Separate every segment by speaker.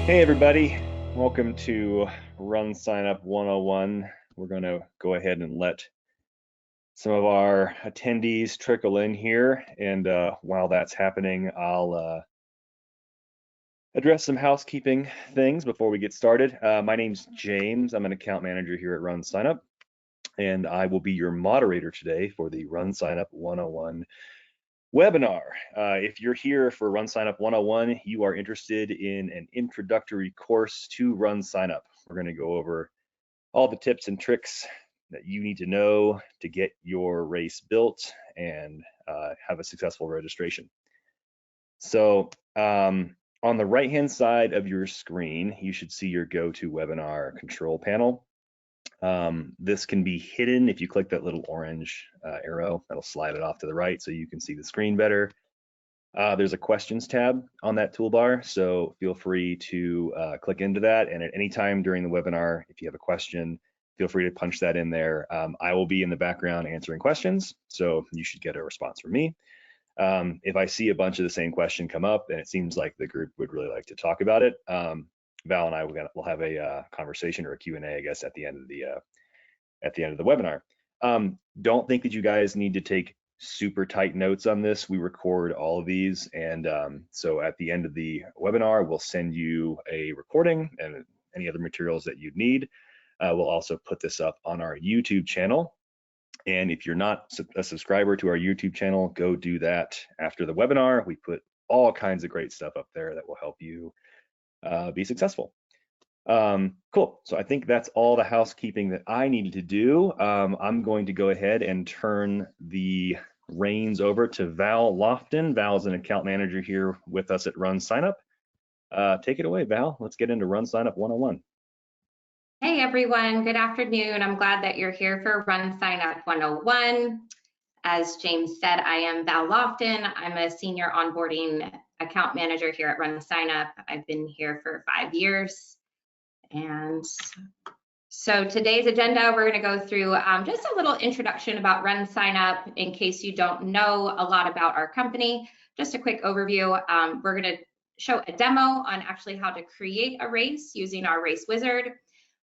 Speaker 1: Hey everybody, welcome to RunSignup 101. We're going to go ahead and let some of our attendees trickle in here, and while that's happening, I'll address some housekeeping things before we get started. My name's James. I'm an account manager here at RunSignup, and I will be your moderator today for the RunSignup 101 webinar. If you're here for RunSignup 101, you are interested in an introductory course to RunSignup. We're going to go over all the tips and tricks that you need to know to get your race built and have a successful registration. So on the right-hand side of your screen, you should see your GoToWebinar control panel. This can be hidden if you click that little orange arrow. That'll slide it off to the right so you can see the screen better. There's a questions tab on that toolbar, so feel free to click into that, and at any time during the webinar, if you have a question, feel free to punch that in there. I will be in the background answering questions, so you should get a response from me. If I see a bunch of the same question come up and it seems like the group would really like to talk about it, Val and I will have a conversation or a Q&A, I guess, at the end of the webinar. Don't think that you guys need to take super tight notes on this. We record all of these, and so at the end of the webinar, we'll send you a recording and any other materials that you'd need. We'll also put this up on our YouTube channel. And if you're not a subscriber to our YouTube channel, go do that after the webinar. We put all kinds of great stuff up there that will help you be successful. Cool, so I think that's all the housekeeping that I needed to do. I'm going to go ahead and turn the reins over to Val Lofton. Val's an account manager here with us at RunSignup. Take it away, Val. Let's get into RunSignup 101.
Speaker 2: Hey everyone, good afternoon. I'm glad that you're here for RunSignup 101. As James said, I am Val Lofton. I'm a senior onboarding account manager here at RunSignup. I've been here for 5 years. And so today's agenda, we're going to go through just a little introduction about RunSignup in case you don't know a lot about our company. Just a quick overview. We're going to show a demo on actually how to create a race using our race wizard.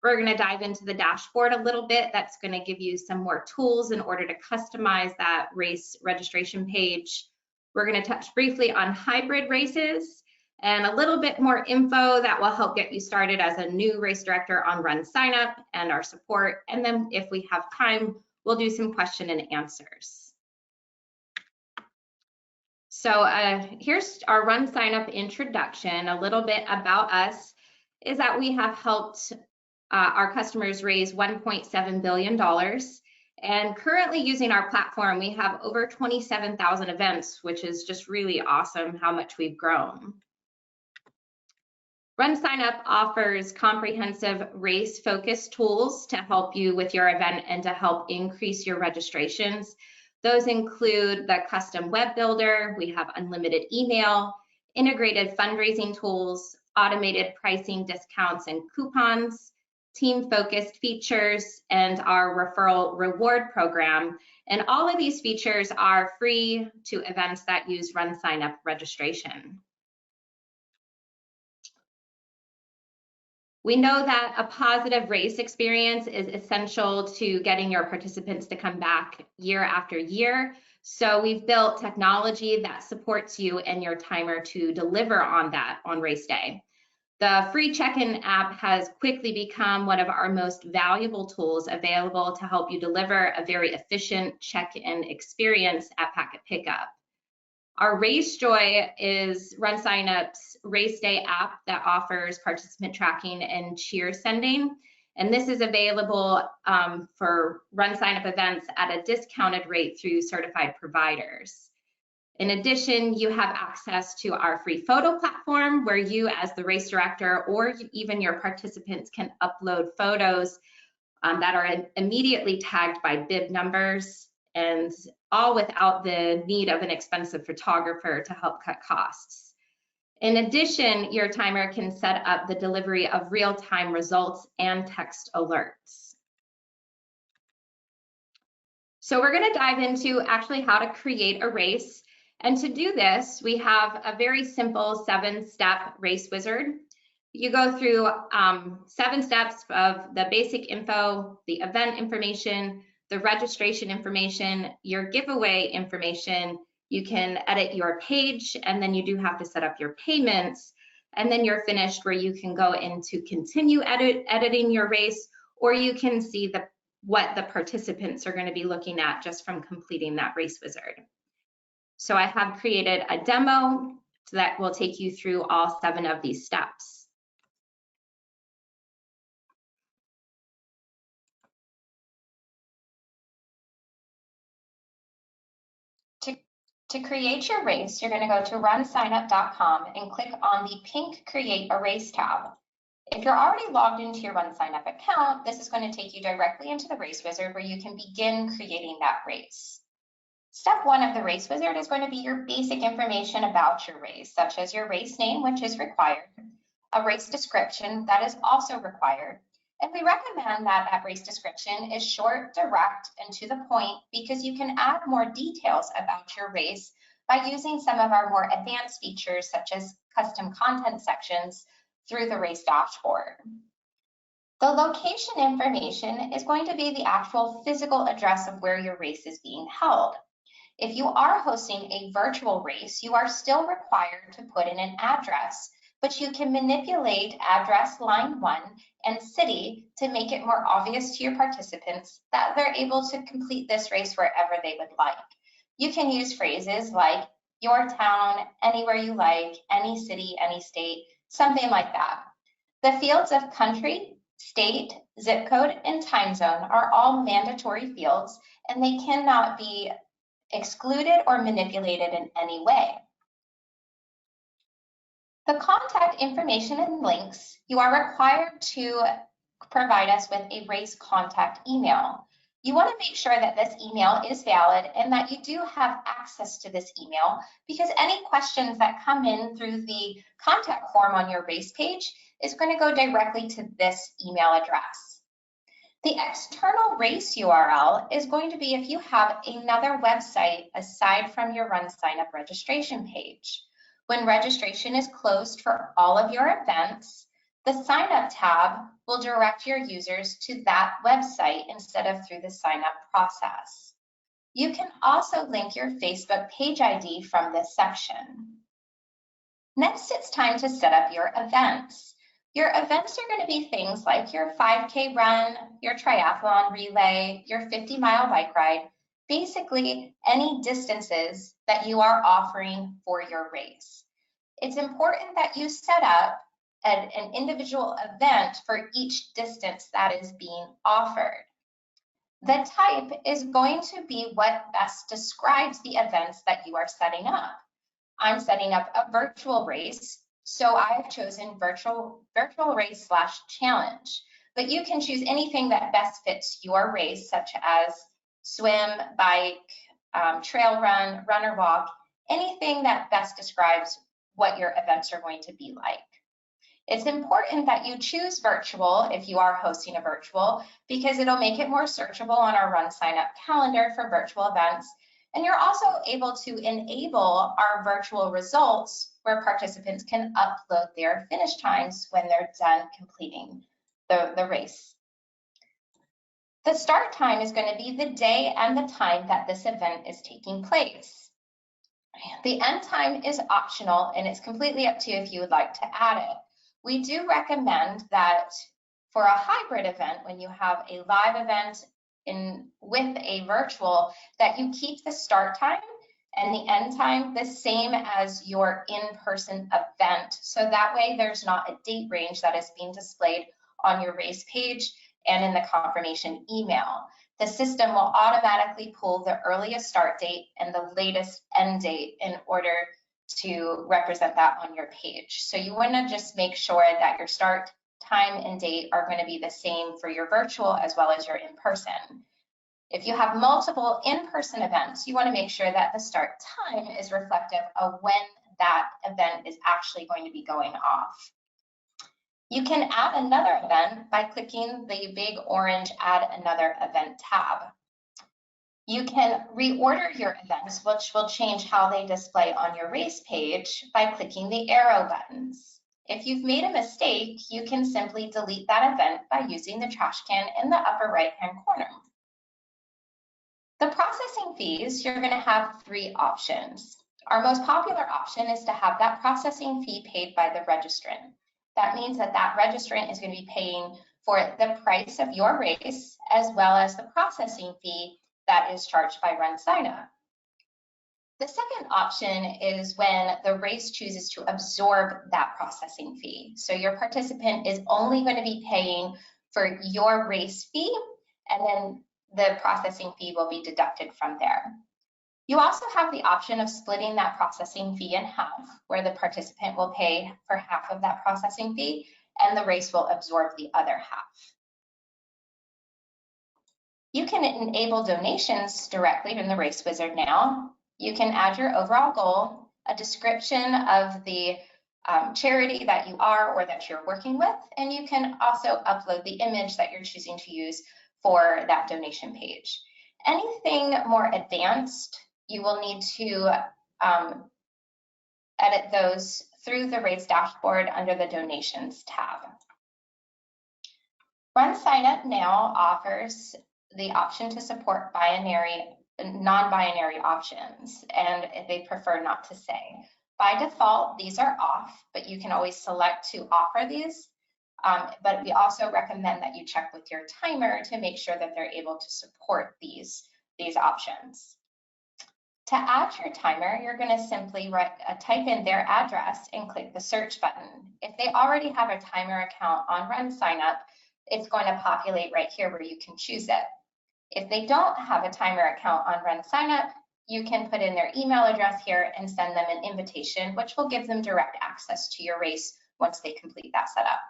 Speaker 2: We're going to dive into the dashboard a little bit. That's going to give you some more tools in order to customize that race registration page. We're going to touch briefly on hybrid races and a little bit more info that will help get you started as a new race director on RunSignup and our support. And then if we have time, we'll do some question and answers. So here's our RunSignup introduction. A little bit about us is that we have helped our customers raise $1.7 billion. And currently using our platform, we have over 27,000 events, which is just really awesome how much we've grown. RunSignup offers comprehensive race-focused tools to help you with your event and to help increase your registrations. Those include the custom web builder, we have unlimited email, integrated fundraising tools, automated pricing discounts and coupons, team-focused features, and our referral reward program. And all of these features are free to events that use RunSignup registration. We know that a positive race experience is essential to getting your participants to come back year after year. So we've built technology that supports you and your timer to deliver on that on race day. The free check-in app has quickly become one of our most valuable tools available to help you deliver a very efficient check-in experience at packet pickup. Our Race Joy is RunSignup's race day app that offers participant tracking and cheer sending. And this is available for RunSignup events at a discounted rate through certified providers. In addition, you have access to our free photo platform where you as the race director or even your participants can upload photos that are immediately tagged by bib numbers, and all without the need of an expensive photographer to help cut costs. In addition, your timer can set up the delivery of real-time results and text alerts. So we're going to dive into actually how to create a race. And to do this, we have a very simple 7-step race wizard. You go through 7 steps of the basic info, the event information, the registration information, your giveaway information. You can edit your page, and then you do have to set up your payments, and then you're finished where you can go in to continue editing your race, or you can see what the participants are going to be looking at just from completing that race wizard. So I have created a demo that will take you through all 7 of these steps. To create your race, you're going to go to RunSignup.com and click on the pink Create a Race tab. If you're already logged into your RunSignup account, this is going to take you directly into the race wizard where you can begin creating that race. Step 1 of the race wizard is going to be your basic information about your race, such as your race name, which is required, a race description that is also required. And we recommend that race description is short, direct, and to the point because you can add more details about your race by using some of our more advanced features such as custom content sections through the race dashboard. The location information is going to be the actual physical address of where your race is being held. If you are hosting a virtual race, you are still required to put in an address, but you can manipulate address line 1 and city to make it more obvious to your participants that they're able to complete this race wherever they would like. You can use phrases like your town, anywhere you like, any city, any state, something like that. The fields of country, state, zip code, and time zone are all mandatory fields, and they cannot be excluded or manipulated in any way. The contact information and links, you are required to provide us with a race contact email. You want to make sure that this email is valid and that you do have access to this email because any questions that come in through the contact form on your race page is going to go directly to this email address. The external race URL is going to be if you have another website aside from your RunSignup registration page. When registration is closed for all of your events, the Sign Up tab will direct your users to that website instead of through the sign up process. You can also link your Facebook page ID from this section. Next, it's time to set up your events. Your events are going to be things like your 5K run, your triathlon relay, your 50-mile bike ride, basically any distances that you are offering for your race. It's important that you set up an individual event for each distance that is being offered. The type is going to be what best describes the events that you are setting up. I'm setting up a virtual race, so I've chosen virtual race / challenge, but you can choose anything that best fits your race, such as swim, bike, trail run, run or walk, anything that best describes what your events are going to be like. It's important that you choose virtual if you are hosting a virtual because it'll make it more searchable on our RunSignup calendar for virtual events. And you're also able to enable our virtual results where participants can upload their finish times when they're done completing the race. The start time is going to be the day and the time that this event is taking place. The end time is optional and it's completely up to you if you would like to add it. We do recommend that for a hybrid event, when you have a live event with a virtual, that you keep the start time and the end time the same as your in-person event. So that way there's not a date range that is being displayed on your race page and in the confirmation email. The system will automatically pull the earliest start date and the latest end date in order to represent that on your page. So you want to just make sure that your start time and date are going to be the same for your virtual as well as your in-person. If you have multiple in-person events, you want to make sure that the start time is reflective of when that event is actually going to be going off. You can add another event by clicking the big orange Add Another Event tab. You can reorder your events, which will change how they display on your race page by clicking the arrow buttons. If you've made a mistake, you can simply delete that event by using the trash can in the upper right-hand corner. The processing fees, you're going to have three options. Our most popular option is to have that processing fee paid by the registrant. That means that that registrant is going to be paying for the price of your race as well as the processing fee that is charged by RunSignup. The second option is when the race chooses to absorb that processing fee. So your participant is only going to be paying for your race fee, and then the processing fee will be deducted from there. You also have the option of splitting that processing fee in half, where the participant will pay for half of that processing fee and the race will absorb the other half. You can enable donations directly in the Race Wizard now. You can add your overall goal, a description of the charity that you are or that you're working with, and you can also upload the image that you're choosing to use for that donation page. Anything more advanced, you will need to edit those through the race dashboard under the donations tab. RunSignup now offers the option to support non-binary options, and they prefer not to say. By default, these are off, but you can always select to offer these. But we also recommend that you check with your timer to make sure that they're able to support these options. To add your timer, you're going to simply type in their address and click the search button. If they already have a timer account on RunSignup, it's going to populate right here where you can choose it. If they don't have a timer account on RunSignup, you can put in their email address here and send them an invitation, which will give them direct access to your race once they complete that setup.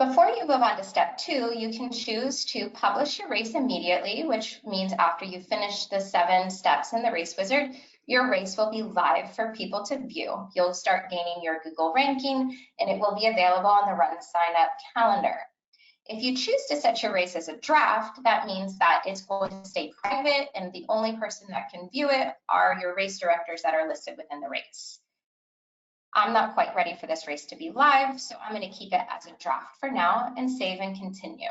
Speaker 2: Before you move on to step 2, you can choose to publish your race immediately, which means after you finish the 7 steps in the Race Wizard, your race will be live for people to view. You'll start gaining your Google ranking, and it will be available on the RunSignup calendar. If you choose to set your race as a draft, that means that it's going to stay private, and the only person that can view it are your race directors that are listed within the race. I'm not quite ready for this race to be live, so I'm going to keep it as a draft for now and save and continue.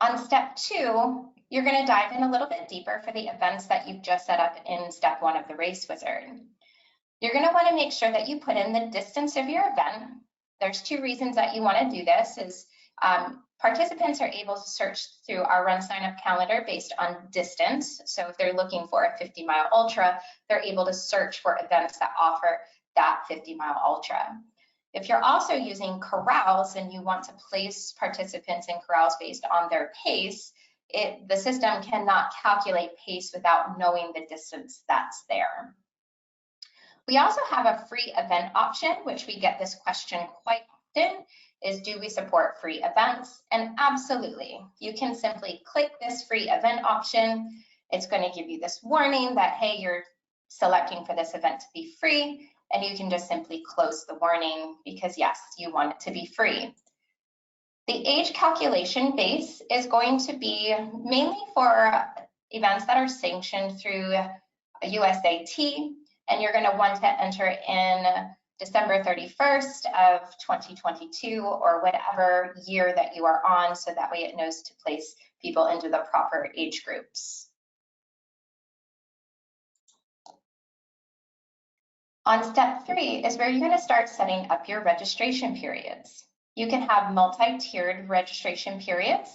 Speaker 2: On step 2, you're going to dive in a little bit deeper for the events that you've just set up in step 1 of the Race Wizard. You're going to want to make sure that you put in the distance of your event. There's 2 reasons that you want to do this. Participants are able to search through our RunSignup calendar based on distance. So if they're looking for a 50-mile ultra, they're able to search for events that offer that 50-mile ultra. If you're also using corrals and you want to place participants in corrals based on their pace, the system cannot calculate pace without knowing the distance that's there. We also have a free event option, which we get this question quite often, is do we support free events? And absolutely, you can simply click this free event option. It's going to give you this warning that, hey, you're selecting for this event to be free, and you can just simply close the warning because yes, you want it to be free. The age calculation base is going to be mainly for events that are sanctioned through USAT, and you're going to want to enter in December 31st of 2022 or whatever year that you are on, so that way it knows to place people into the proper age groups. On step 3 is where you're going to start setting up your registration periods. You can have multi-tiered registration periods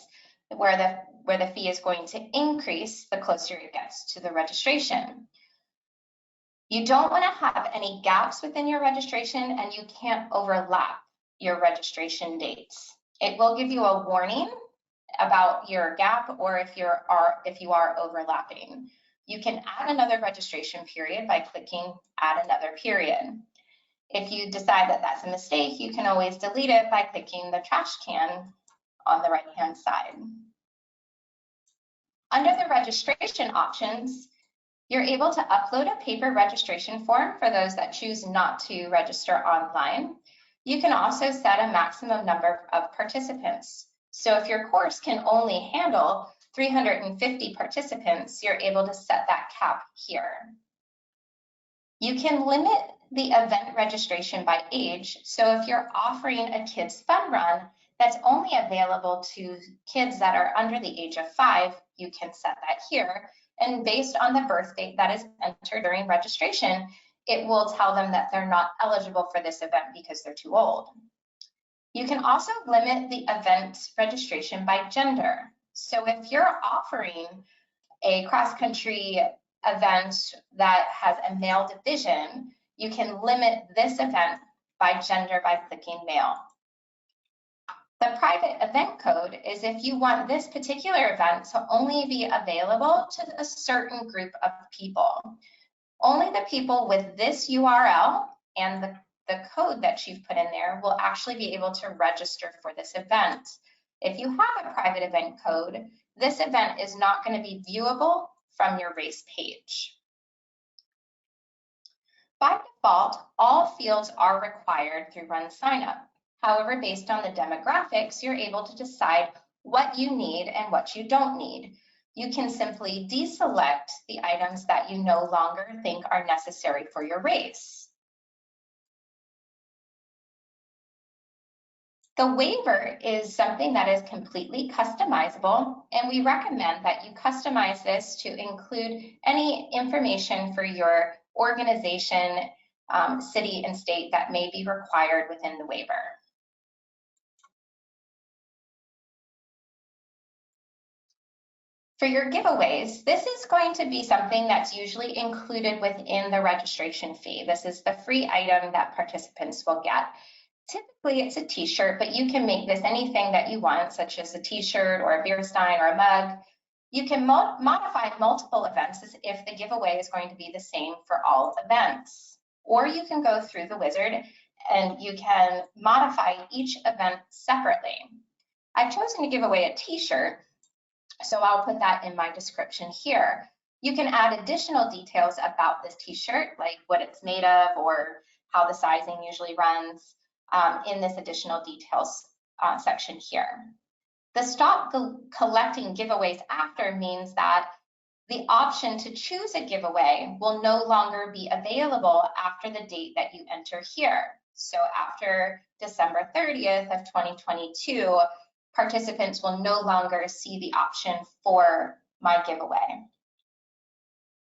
Speaker 2: where the fee is going to increase the closer it gets to the registration. You don't want to have any gaps within your registration, and you can't overlap your registration dates. It will give you a warning about your gap or if you are overlapping. You can add another registration period by clicking Add Another Period. If you decide that that's a mistake, you can always delete it by clicking the trash can on the right-hand side. Under the registration options, you're able to upload a paper registration form for those that choose not to register online. You can also set a maximum number of participants. So if your course can only handle 350 participants, you're able to set that cap here. You can limit the event registration by age. So if you're offering a kids fun run that's only available to kids that are under the age of 5, you can set that here. And based on the birth date that is entered during registration, it will tell them that they're not eligible for this event because they're too old. You can also limit the event registration by gender. So if you're offering a cross-country event that has a male division, you can limit this event by gender by clicking male. The private event code is if you want this particular event to only be available to a certain group of people. Only the people with this URL and the code that you've put in there will actually be able to register for this event. If you have a private event code, this event is not going to be viewable from your race page. By default, all fields are required through RunSignup. However, based on the demographics, you're able to decide what you need and what you don't need. You can simply deselect the items that you no longer think are necessary for your race. The waiver is something that is completely customizable, and we recommend that you customize this to include any information for your organization, city, and state that may be required within the waiver. For your giveaways, this is going to be something that's usually included within the registration fee. This is the free item that participants will get. Typically, it's a t-shirt, but you can make this anything that you want, such as a t-shirt or a beer stein or a mug. You can modify multiple events as if the giveaway is going to be the same for all events. Or you can go through the wizard and you can modify each event separately. I've chosen to give away a t-shirt, so I'll put that in my description here. You can add additional details about this t-shirt, like what it's made of or how the sizing usually runs in this additional details section here. The stop collecting giveaways after means that the option to choose a giveaway will no longer be available after the date that you enter here. So after December 30th of 2022, participants will no longer see the option for my giveaway.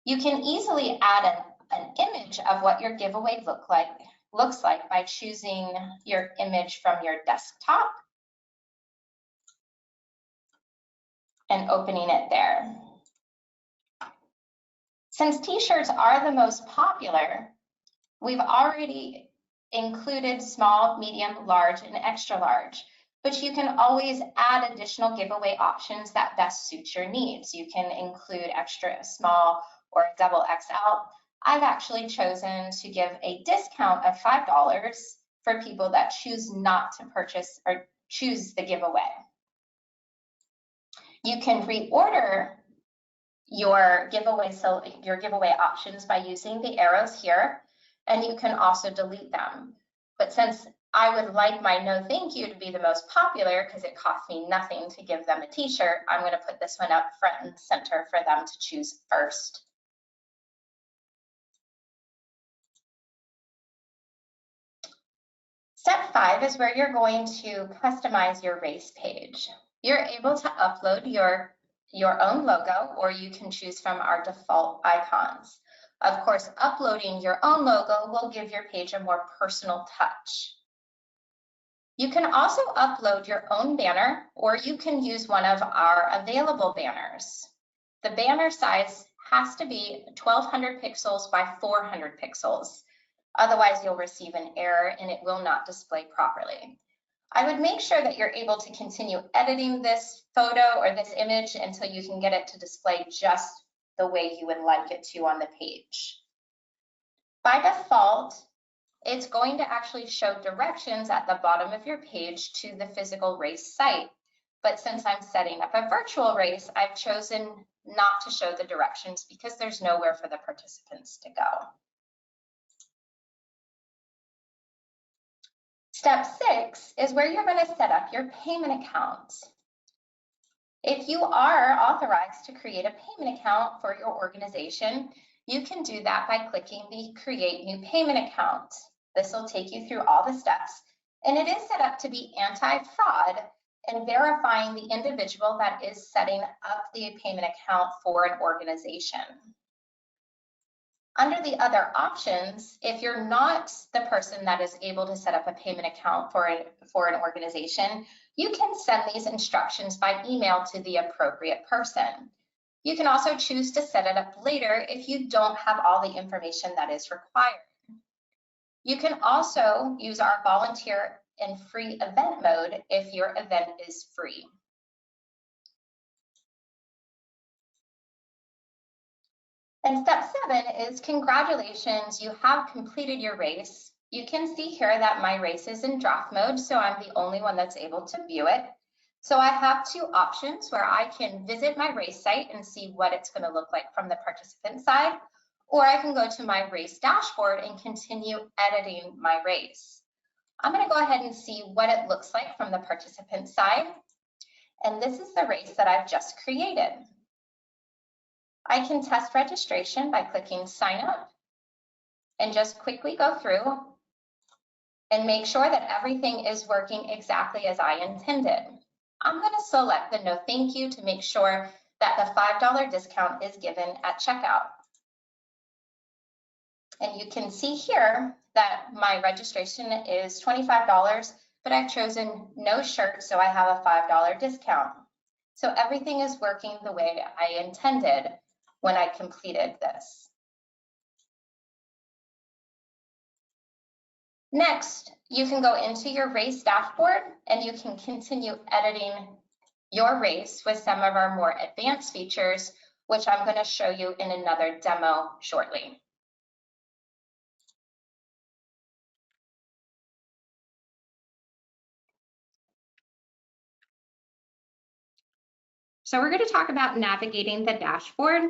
Speaker 2: You can easily add an image of what your giveaway looks like by choosing your image from your desktop and opening it there. Since t-shirts are the most popular, we've already included small, medium, large, and extra large. But you can always add additional giveaway options that best suit your needs. You can include extra small or double XL. I've actually chosen to give a discount of $5 for people that choose not to purchase or choose the giveaway. You can reorder your giveaway options by using the arrows here, and you can also delete them. But since I would like my no thank you to be the most popular because it costs me nothing to give them a t-shirt, I'm going to put this one up front and center for them to choose first. Step 5 is where you're going to customize your race page. You're able to upload your own logo, or you can choose from our default icons. Of course, uploading your own logo will give your page a more personal touch. You can also upload your own banner, or you can use one of our available banners. The banner size has to be 1200 pixels by 400 pixels. Otherwise, you'll receive an error and it will not display properly. I would make sure that you're able to continue editing this photo or this image until you can get it to display just the way you would like it to on the page. By default, it's going to actually show directions at the bottom of your page to the physical race site. But since I'm setting up a virtual race, I've chosen not to show the directions because there's nowhere for the participants to go. Step 6 is where you're going to set up your payment account. If you are authorized to create a payment account for your organization, You can do that by clicking the Create New Payment Account. This will take you through all the steps, and it is set up to be anti-fraud and verifying the individual that is setting up the payment account for an organization. Under the other options, if you're not the person that is able to set up a payment account for an organization, you can send these instructions by email to the appropriate person. You can also choose to set it up later if you don't have all the information that is required. You can also use our volunteer and free event mode if your event is free. And step 7 is congratulations, you have completed your race. You can see here that my race is in draft mode, so I'm the only one that's able to view it. So I have 2 options where I can visit my race site and see what it's going to look like from the participant side, or I can go to my race dashboard and continue editing my race. I'm going to go ahead and see what it looks like from the participant side. And this is the race that I've just created. I can test registration by clicking Sign Up and just quickly go through and make sure that everything is working exactly as I intended. I'm going to select the No Thank You to make sure that the $5 discount is given at checkout. And you can see here that my registration is $25, but I've chosen no shirt, so I have a $5 discount. So everything is working the way I intended when I completed this. Next, you can go into your race dashboard and you can continue editing your race with some of our more advanced features, which I'm going to show you in another demo shortly. So we're going to talk about navigating the dashboard.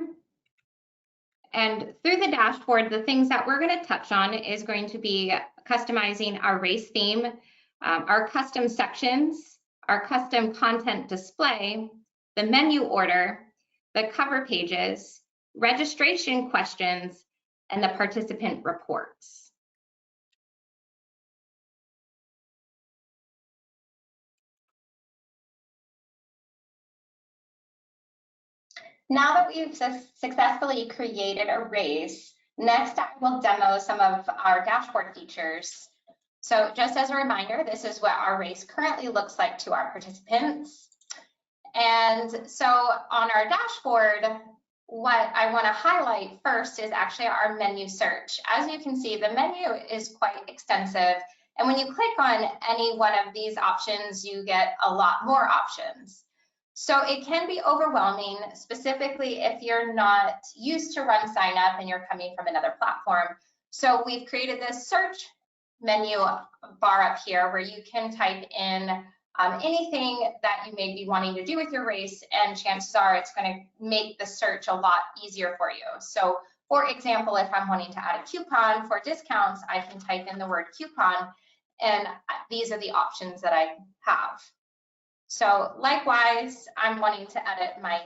Speaker 2: And through the dashboard, the things that we're going to touch on is going to be customizing our race theme, our custom sections, our custom content display, the menu order, the cover pages, registration questions, and the participant reports. Now that we've successfully created a race, next I will demo some of our dashboard features. So just as a reminder, this is what our race currently looks like to our participants. And so on our dashboard, what I want to highlight first is actually our menu search. As you can see, the menu is quite extensive. And when you click on any one of these options, you get a lot more options. So it can be overwhelming, specifically if you're not used to RunSignup and you're coming from another platform. So we've created this search menu bar up here where you can type in anything that you may be wanting to do with your race, and chances are it's going to make the search a lot easier for you. So for example, if I'm wanting to add a coupon for discounts, I can type in the word coupon, and these are the options that I have. So likewise, I'm wanting to edit my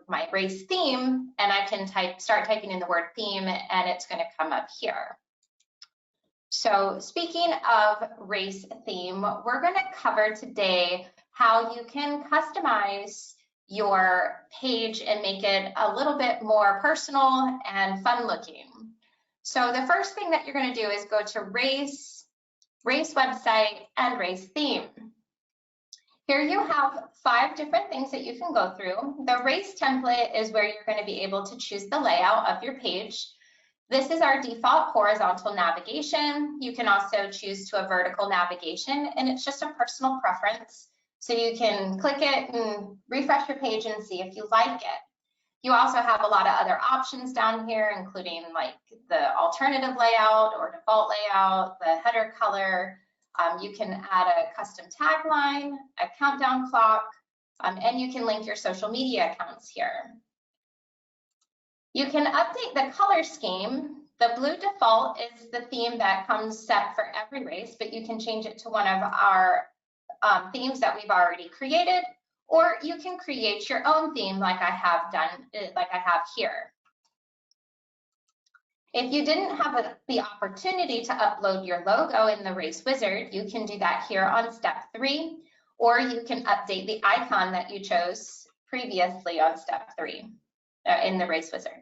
Speaker 2: my race theme, and I can start typing in the word theme, and it's going to come up here. So speaking of race theme, we're going to cover today how you can customize your page and make it a little bit more personal and fun looking. So the first thing that you're going to do is go to race website, and race theme. Here you have 5 different things that you can go through. The race template is where you're going to be able to choose the layout of your page. This is our default horizontal navigation. You can also choose to a vertical navigation, and it's just a personal preference. So you can click it and refresh your page and see if you like it. You also have a lot of other options down here, including like the alternative layout or default layout, the header color. You can add a custom tagline, a countdown clock, and you can link your social media accounts here. You can update the color scheme. The blue default is the theme that comes set for every race, but you can change it to one of our themes that we've already created, or you can create your own theme like I have done, like I have here. If you didn't have the opportunity to upload your logo in the Race Wizard, you can do that here on step 3, or you can update the icon that you chose previously on step 3 in the Race Wizard.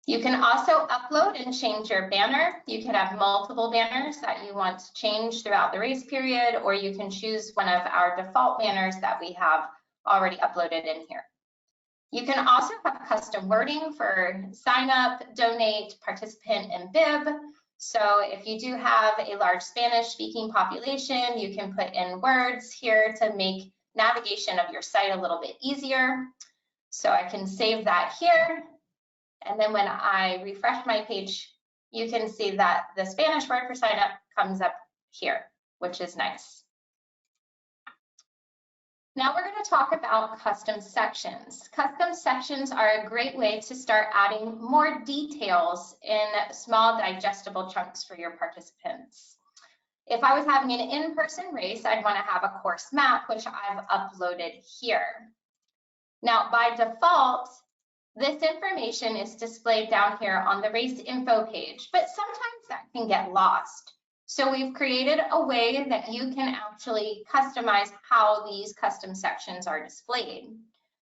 Speaker 2: You can also upload and change your banner. You can have multiple banners that you want to change throughout the race period, or you can choose one of our default banners that we have already uploaded in here. You can also have custom wording for sign up, donate, participant, and bib. So if you do have a large Spanish speaking population, you can put in words here to make navigation of your site a little bit easier. So I can save that here. And then when I refresh my page, you can see that the Spanish word for sign up comes up here, which is nice. Now we're going to talk about custom sections. Custom sections are a great way to start adding more details in small digestible chunks for your participants. If I was having an in-person race, I'd want to have a course map, which I've uploaded here. Now, by default, this information is displayed down here on the race info page, but sometimes that can get lost. So we've created a way that you can actually customize how these custom sections are displayed.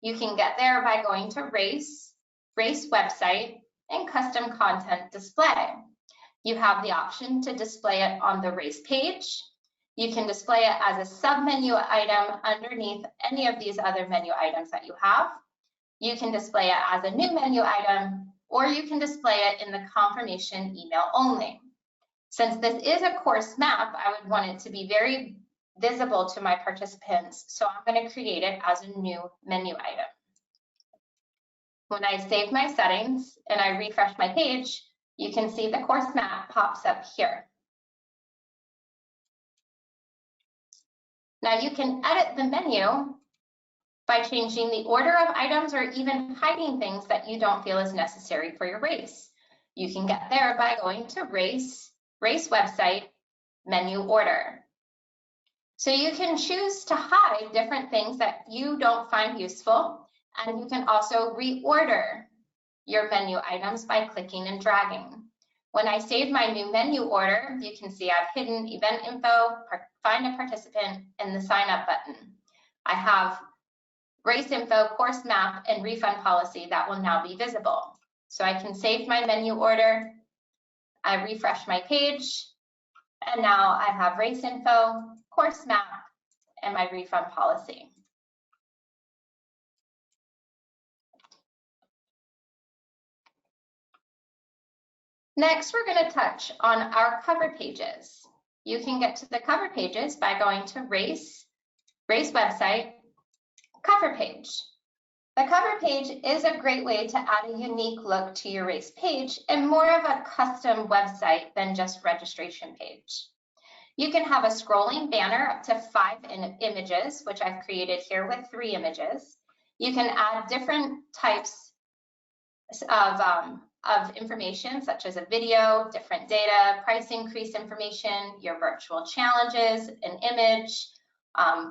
Speaker 2: You can get there by going to race website, and custom content display. You have the option to display it on the race page. You can display it as a sub-menu item underneath any of these other menu items that you have. You can display it as a new menu item, or you can display it in the confirmation email only. Since this is a course map, I would want it to be very visible to my participants, so I'm going to create it as a new menu item. When I save my settings and I refresh my page, you can see the course map pops up here. Now you can edit the menu by changing the order of items or even hiding things that you don't feel is necessary for your race. You can get there by going to race website, menu order. So you can choose to hide different things that you don't find useful, and you can also reorder your menu items by clicking and dragging. When I save my new menu order, you can see I've hidden event info, find a participant, and the sign up button. I have race info, course map, and refund policy that will now be visible. So I can save my menu order, I refresh my page, and now I have race info, course map, and my refund policy. Next, we're going to touch on our cover pages. You can get to the cover pages by going to race website, cover page. The cover page is a great way to add a unique look to your race page and more of a custom website than just registration page. You can have a scrolling banner up to 5 images, which I've created here with 3 images. You can add different types of information, such as a video, different data, price increase information, your virtual challenges, an image,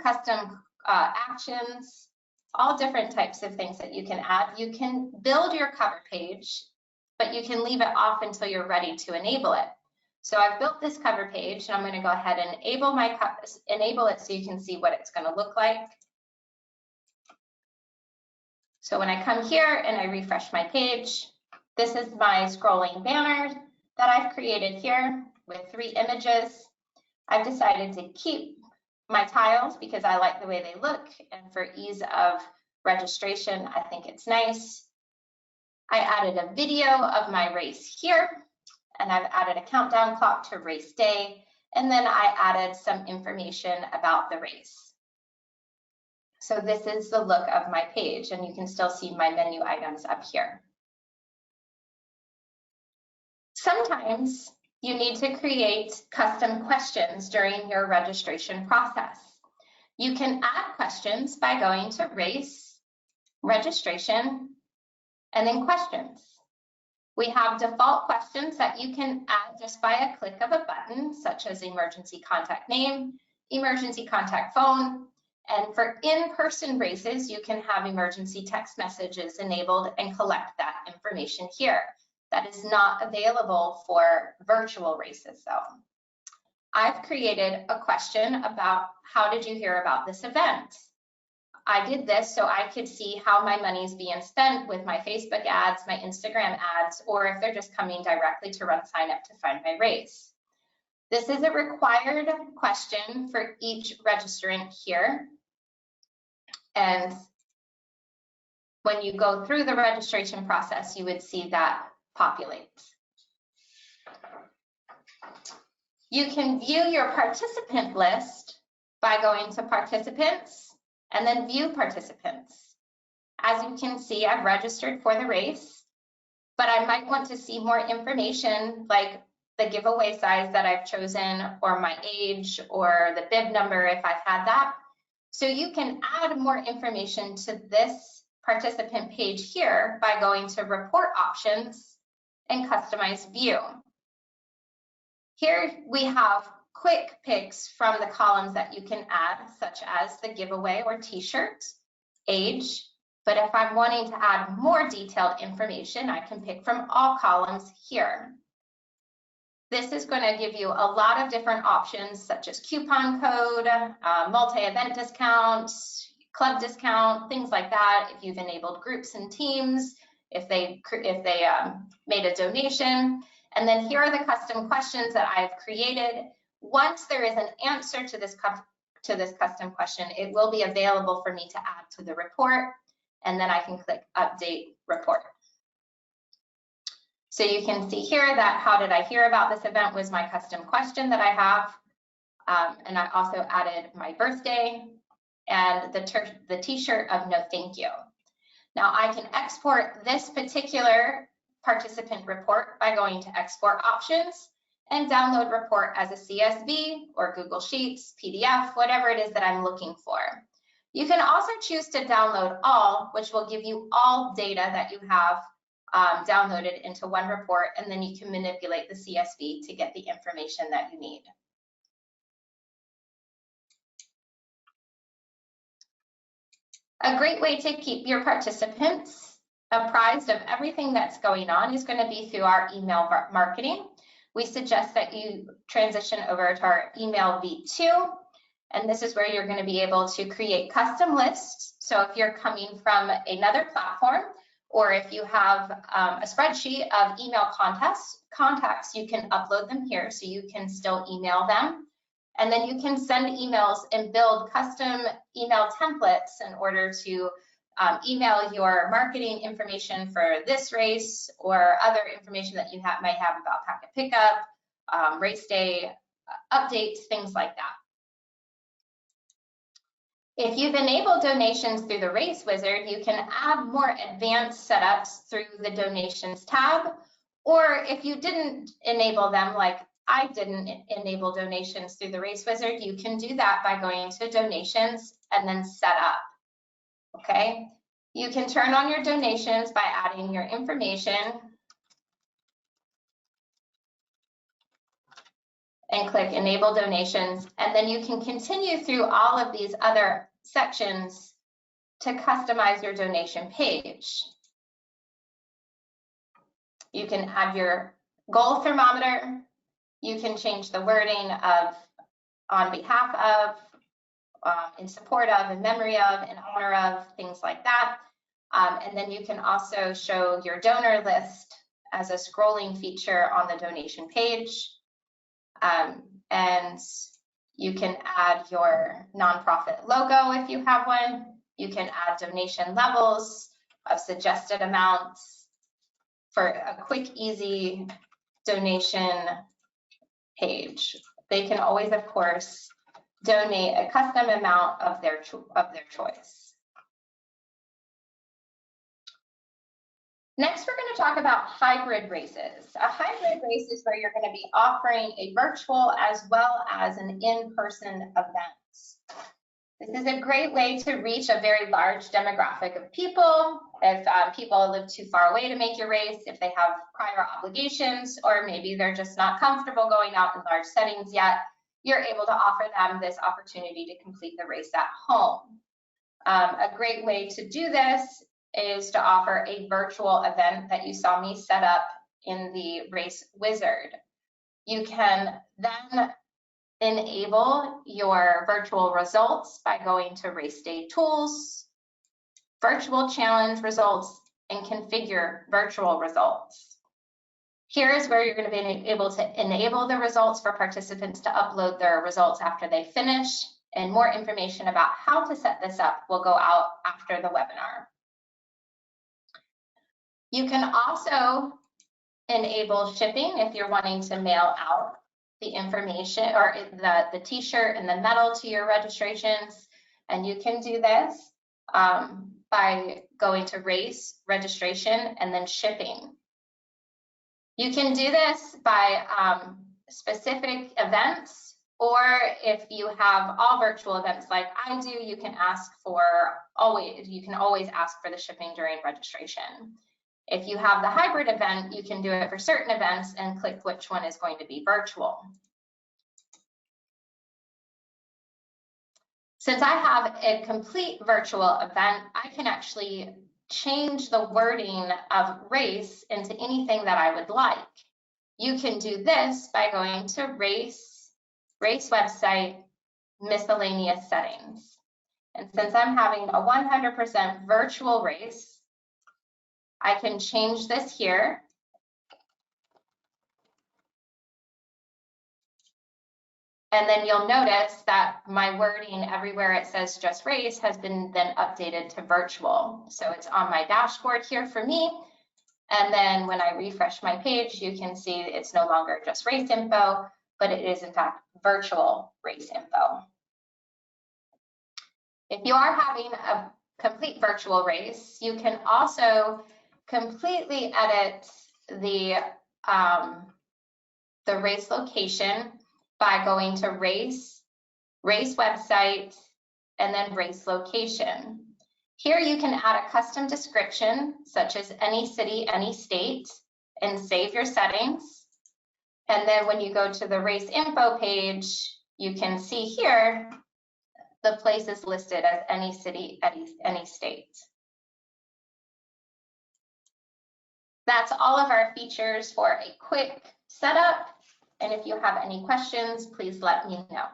Speaker 2: custom actions, all different types of things that you can add. You can build your cover page, but you can leave it off until you're ready to enable it. So I've built this cover page, and I'm going to go ahead and enable it so you can see what it's going to look like. So when I come here and I refresh my page, this is my scrolling banner that I've created here with 3 images. I've decided to keep my tiles because I like the way they look, and for ease of registration, I think it's nice. I added a video of my race here, and I've added a countdown clock to race day, and then I added some information about the race. So this is the look of my page, and you can still see my menu items up here. Sometimes you need to create custom questions during your registration process. You can add questions by going to race, registration, and then questions. We have default questions that you can add just by a click of a button, such as emergency contact name, emergency contact phone, and for in-person races, you can have emergency text messages enabled and collect that information here. That is not available for virtual races though. I've created a question about how did you hear about this event? I did this so I could see how my money is being spent with my Facebook ads, my Instagram ads, or if they're just coming directly to RunSignup to find my race. This is a required question for each registrant here. And when you go through the registration process, you would see that populate. You can view your participant list by going to participants and then view participants. As you can see, I've registered for the race, but I might want to see more information like the giveaway size that I've chosen, or my age, or the bib number if I've had that. So you can add more information to this participant page here by going to report options and customize view. Here we have quick picks from the columns that you can add, such as the giveaway or t-shirt, age. But if I'm wanting to add more detailed information, I can pick from all columns here. This is going to give you a lot of different options, such as coupon code, multi-event discount, club discount, things like that. If you've enabled groups and teams, if they made a donation. And then here are the custom questions that I've created. Once there is an answer to this custom question, it will be available for me to add to the report, and then I can click Update Report. So you can see here that how did I hear about this event was my custom question that I have. And I also added my birthday and the t-shirt of no thank you. Now I can export this particular participant report by going to Export Options and download report as a CSV or Google Sheets, PDF, whatever it is that I'm looking for. You can also choose to download all, which will give you all data that you have downloaded into one report, and then you can manipulate the CSV to get the information that you need. A great way to keep your participants apprised of everything that's going on is going to be through our email marketing. We suggest that you transition over to our email V2, and this is where you're going to be able to create custom lists. So if you're coming from another platform, or if you have a spreadsheet of email contacts, you can upload them here so you can still email them. And then you can send emails and build custom email templates in order to email your marketing information for this race or other information that you might have about packet pickup, race day updates, things like that. If you've enabled donations through the Race Wizard, you can add more advanced setups through the Donations tab. Or if you didn't enable them, like I didn't enable donations through the Race Wizard, you can do that by going to Donations and then Set Up. Okay, you can turn on your donations by adding your information and click Enable Donations, and then you can continue through all of these other sections to customize your donation page. You can add your goal thermometer. You can change the wording of on behalf of, in support of, in memory of, in honor of, things like that. And then you can also show your donor list as a scrolling feature on the donation page. And you can add your nonprofit logo if you have one. You can add donation levels of suggested amounts for a quick, easy donation page. They can always, of course, donate a custom amount of their choice. Next, we're going to talk about hybrid races. A hybrid race is where you're going to be offering a virtual as well as an in-person event. This is a great way to reach a very large demographic of people. If people live too far away to make your race, if they have prior obligations, or maybe they're just not comfortable going out in large settings yet, you're able to offer them this opportunity to complete the race at home. A great way to do this is to offer a virtual event that you saw me set up in the race wizard. You can then enable your virtual results by going to race day tools, virtual challenge results, and configure virtual results. Here is where you're going to be able to enable the results for participants to upload their results after they finish, and more information about how to set this up will go out after the webinar. You can also enable shipping if you're wanting to mail out the information or the t-shirt and the medal to your registrations. And you can do this by going to race, registration, and then shipping. You can do this by specific events, or if you have all virtual events like I do, you can always ask for the shipping during registration. If you have the hybrid event, you can do it for certain events and click which one is going to be virtual. Since I have a complete virtual event, I can actually change the wording of race into anything that I would like. You can do this by going to race website, miscellaneous settings. And since I'm having a 100% virtual race, I can change this here. And then you'll notice that my wording everywhere it says just race has been then updated to virtual. So it's on my dashboard here for me. And then when I refresh my page, you can see it's no longer just race info, but it is in fact virtual race info. If you are having a complete virtual race, you can also completely edit the race location by going to race website, and then race location. Here you can add a custom description, such as any city, any state, and save your settings. And then when you go to the race info page, you can see here, the place is listed as any city, any state. That's all of our features for a quick setup. And if you have any questions, please let me know.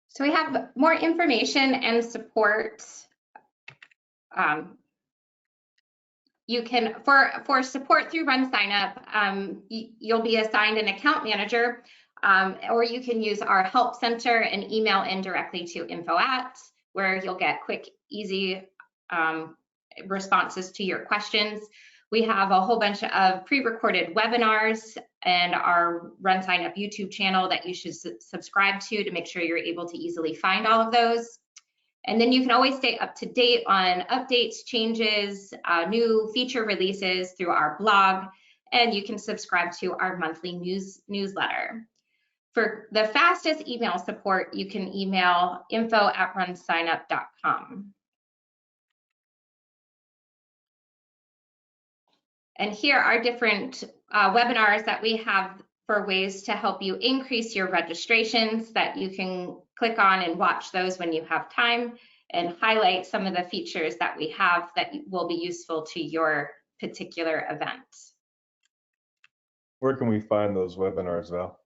Speaker 2: So we have more information and support. You can, for support through RunSignup, you'll be assigned an account manager, or you can use our help center and email in directly to info@, where you'll get quick, easy responses to your questions. We have a whole bunch of pre-recorded webinars and our RunSignup YouTube channel that you should subscribe to make sure you're able to easily find all of those. And then you can always stay up to date on updates, changes, new feature releases through our blog, and you can subscribe to our monthly newsletter. For the fastest email support, you can email info@runsignup.com. And here are different webinars that we have for ways to help you increase your registrations that you can click on and watch those when you have time, and highlight some of the features that we have that will be useful to your particular event.
Speaker 1: Where can we find those webinars, Val?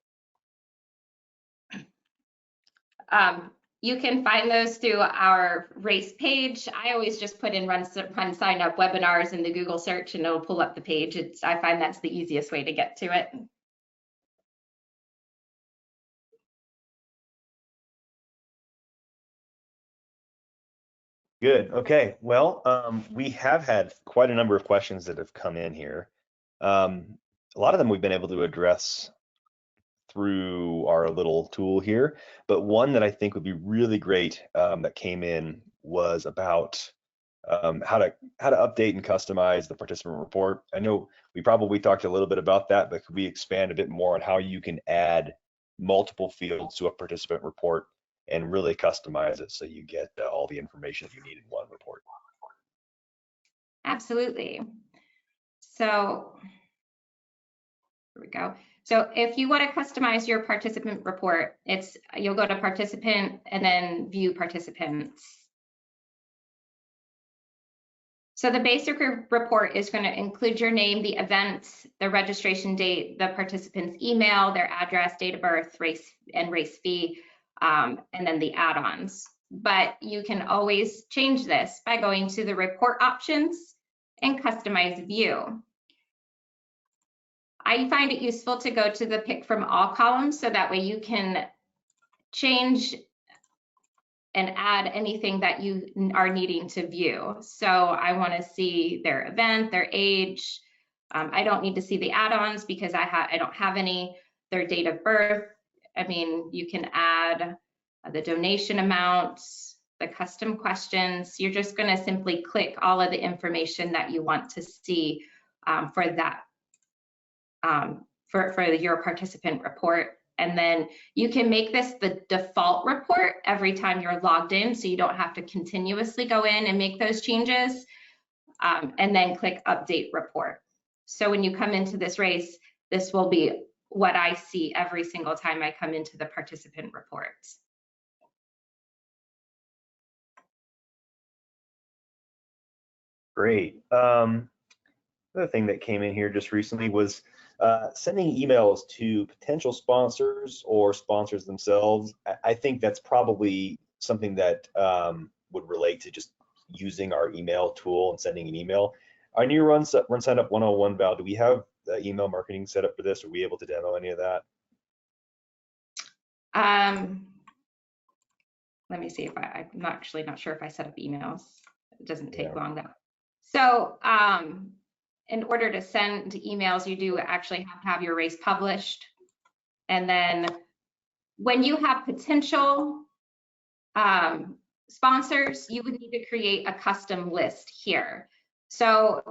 Speaker 2: You can find those through our race page. I always just put in RunSignup webinars in the Google search and it'll pull up the page. I find that's the easiest way to get to it.
Speaker 1: Good. Okay. Well, we have had quite a number of questions that have come in here. A lot of them we've been able to address through our little tool here, but one that I think would be really great that came in was about how to update and customize the participant report. I know we probably talked a little bit about that, but could we expand a bit more on how you can add multiple fields to a participant report and really customize it so you get all the information you need in one report?
Speaker 2: Absolutely. So here we go. So if you want to customize your participant report, you'll go to participant and then view participants. So the basic report is going to include your name, the events, the registration date, the participant's email, their address, date of birth, race fee, and then the add-ons. But you can always change this by going to the report options and customize view. I find it useful to go to the pick from all columns so that way you can change and add anything that you are needing to view. So I want to see their event, their age. I don't need to see the add-ons because I don't have any, their date of birth. I mean, you can add the donation amounts, the custom questions. You're just going to simply click all of the information that you want to see for that, for your participant report. And then you can make this the default report every time you're logged in, so you don't have to continuously go in and make those changes, and then click update report. So when you come into this race, this will be what I see every single time I come into the participant reports.
Speaker 1: Great. Another thing that came in here just recently was sending emails to potential sponsors or sponsors themselves. I think that's probably something that would relate to just using our email tool and sending an email. On your RunSignup 101, Val, do we have email marketing set up for this? Are we able to demo any of that?
Speaker 2: Let me see if I'm actually not sure if I set up emails. It doesn't take long though. So in order to send emails, you do actually have to have your race published. And then when you have potential sponsors, you would need to create a custom list here. So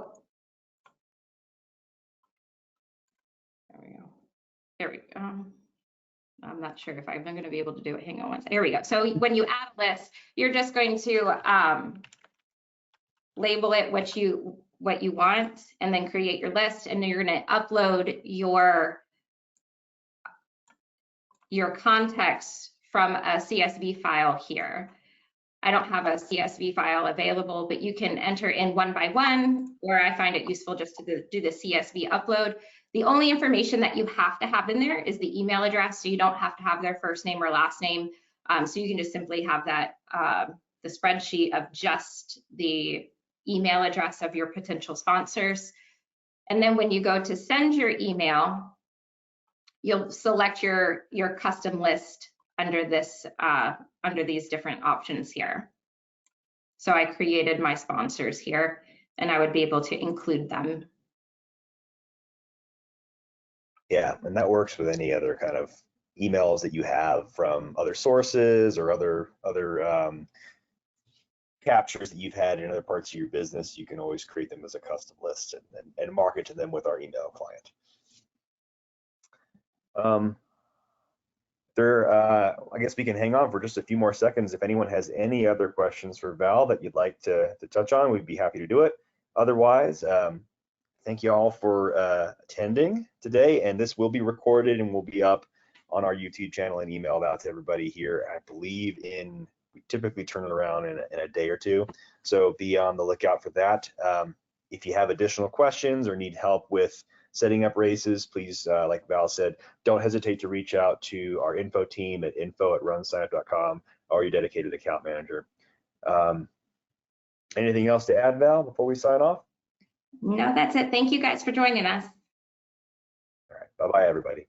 Speaker 2: there we go. I'm not sure if I'm going to be able to do it. Hang on one second. There we go. So when you add a list, you're just going to label it what you want, and then create your list, and then you're going to upload your context from a CSV file here. I don't have a CSV file available, but you can enter in one by one, or I find it useful just to do the CSV upload. The only information that you have to have in there is the email address, so you don't have to have their first name or last name. So you can just simply have that, the spreadsheet of just the email address of your potential sponsors. And then when you go to send your email, you'll select your custom list under this, under these different options here. So I created my sponsors here, and I would be able to include them.
Speaker 1: Yeah, and that works with any other kind of emails that you have from other sources or other captures that you've had in other parts of your business. You can always create them as a custom list and market to them with our email client. I guess we can hang on for just a few more seconds. If anyone has any other questions for Val that you'd like to touch on, we'd be happy to do it. Otherwise, thank you all for attending today, and this will be recorded and will be up on our YouTube channel and emailed out to everybody here. I believe we typically turn it around in a day or two, so be on the lookout for that. If you have additional questions or need help with setting up races, please, like Val said, don't hesitate to reach out to our info team at info@runsignup.com or your dedicated account manager. Anything else to add, Val, before we sign off?
Speaker 2: No, that's it. Thank you guys for joining us.
Speaker 1: All right, bye-bye, everybody.